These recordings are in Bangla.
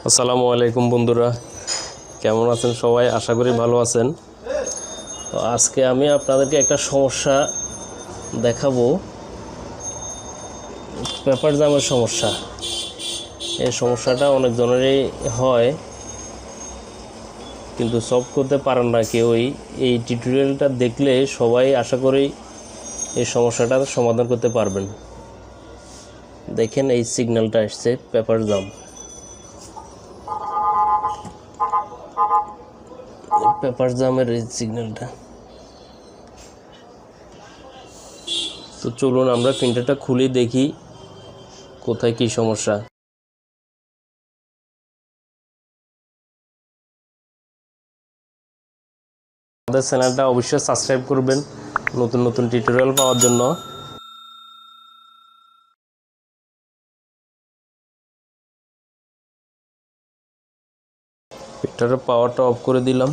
আসসালামু আলাইকুম বন্ধুরা, কেমন আছেন সবাই? আশা করি ভালো আছেন। তো আজকে আমি আপনাদেরকে একটা সমস্যা দেখাবো, পেপার জামের সমস্যা। এই সমস্যাটা অনেক জনেরই হয়, কিন্তু সলভ করতে পারেন না কেউই। এই টিউটোরিয়ালটা দেখলে সবাই আশা করি এই সমস্যাটার সমাধান করতে পারবেন। দেখেন, এই সিগন্যালটা আসছে পেপার জাম। পেপার জামের এই সিগন্যালটা। তো চলুন আমরা প্রিন্টারটা খুলে দেখি কোথায় কি সমস্যা। আমাদের চ্যানেলটা অবশ্যই সাবস্ক্রাইব করবেন নতুন নতুন টিউটোরিয়াল পাওয়ার জন্য। প্রিন্টারের পাওয়ারটা অফ করে দিলাম।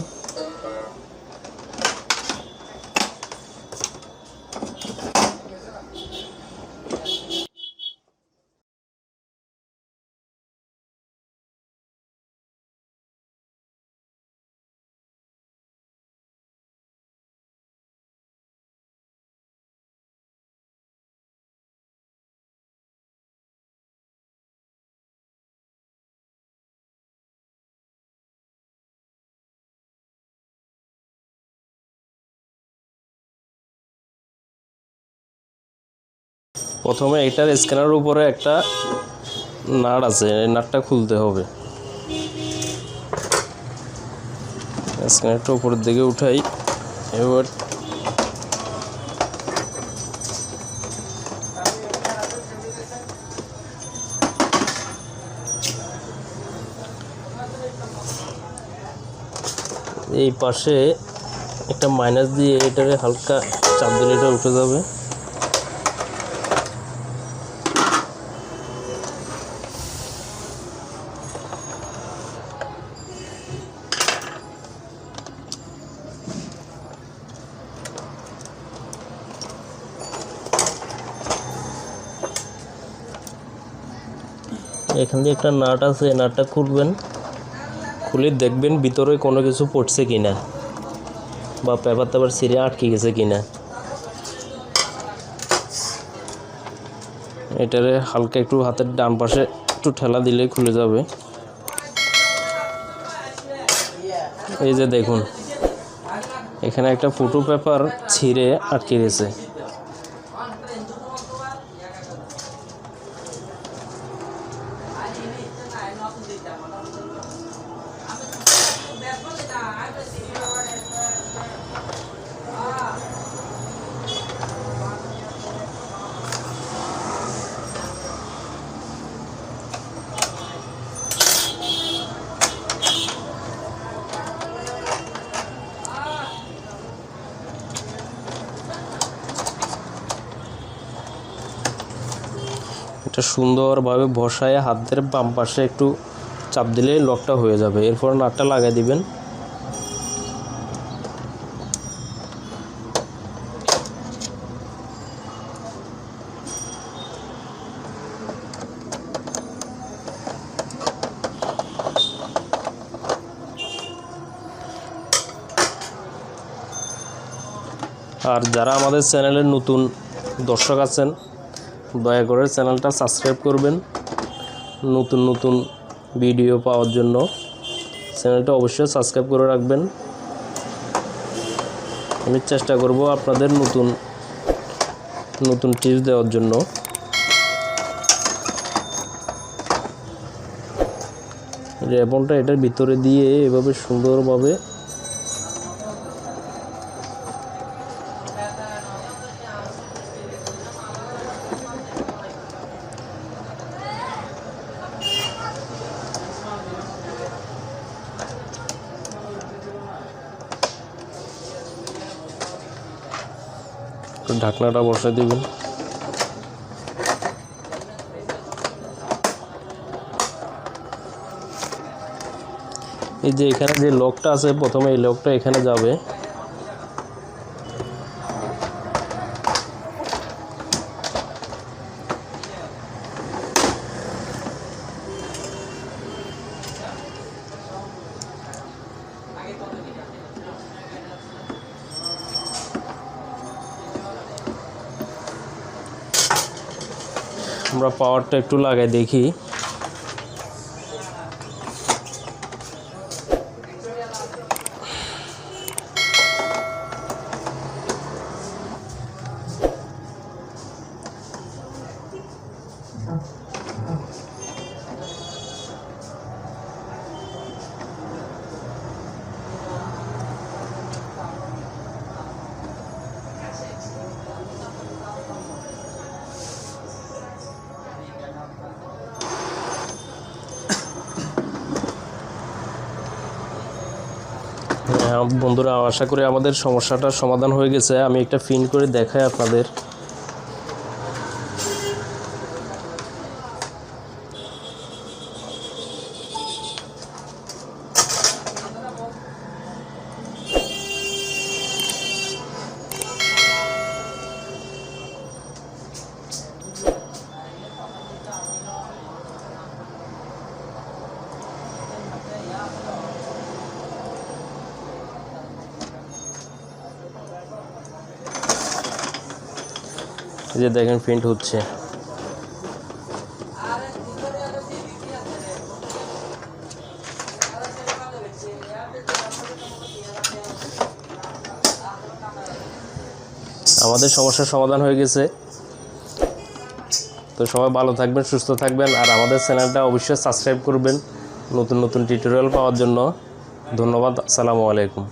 প্রথমে এটার স্ক্যানারের উপরে একটা নাট আছে, এই নাটটা খুলতে হবে। স্ক্যানারটা উপরের দিকে উঠাই। এবার এই পাশে একটা মাইনাস দিয়ে এটারে হালকা চাপ দিলে এটা উঠে যাবে। এখান দিয়ে একটা নাট আছে, নাটটা খুলবেন। খুলে দেখবেন ভিতরে কোনো কিছু পড়ছে কিনা, বা পেপার টেপার ছিঁড়ে আটকে গেছে কিনা। এটারে হালকা একটু হাতের ডান পাশে একটু ঠেলা দিলে খুলে যাবে। এই যে দেখুন, এখানে একটা ফটো পেপার ছিঁড়ে আটকে গেছে। এটা সুন্দরভাবে বসায় হাতের বাম পাশে একটু চাপ দিলে লকটা হয়ে যাবে। এরপর নাটটা লাগিয়ে দিবেন। আর যারা আমাদের চ্যানেলের নতুন দর্শক আছেন, দয়া করে চ্যানেলটা সাবস্ক্রাইব করবেন নতুন নতুন ভিডিও পাওয়ার জন্য। চ্যানেলটা অবশ্যই সাবস্ক্রাইব করে রাখবেন। আমি চেষ্টা করব আপনাদের নতুন নতুন টিপস দেওয়ার জন্য। রেবনটা এটার ভিতরে দিয়ে এভাবে সুন্দরভাবে ঢাকনাটা বসাই দিবেন। এই যে এখানে যে লকটা আছে, প্রথমে এই লকটা এখানে যাবে। আমরা পাওয়ারটা একটু লাগাই দেখি। বন্ধুরা, আশা করি আমাদের সমস্যাটার সমাধান হয়ে গেছে। আমি একটা ফিন করে দেখাই আপনাদের। এই যে দেখেন প্রিন্ট হচ্ছে। আমাদের সমস্যার সমাধান হয়ে গেছে। তো সবাই ভালো থাকবেন, সুস্থ থাকবেন, আর আমাদের চ্যানেলটা অবশ্যই সাবস্ক্রাইব করবেন নতুন নতুন টিউটোরিয়াল পাওয়ার জন্য। ধন্যবাদ। আসসালামু আলাইকুম।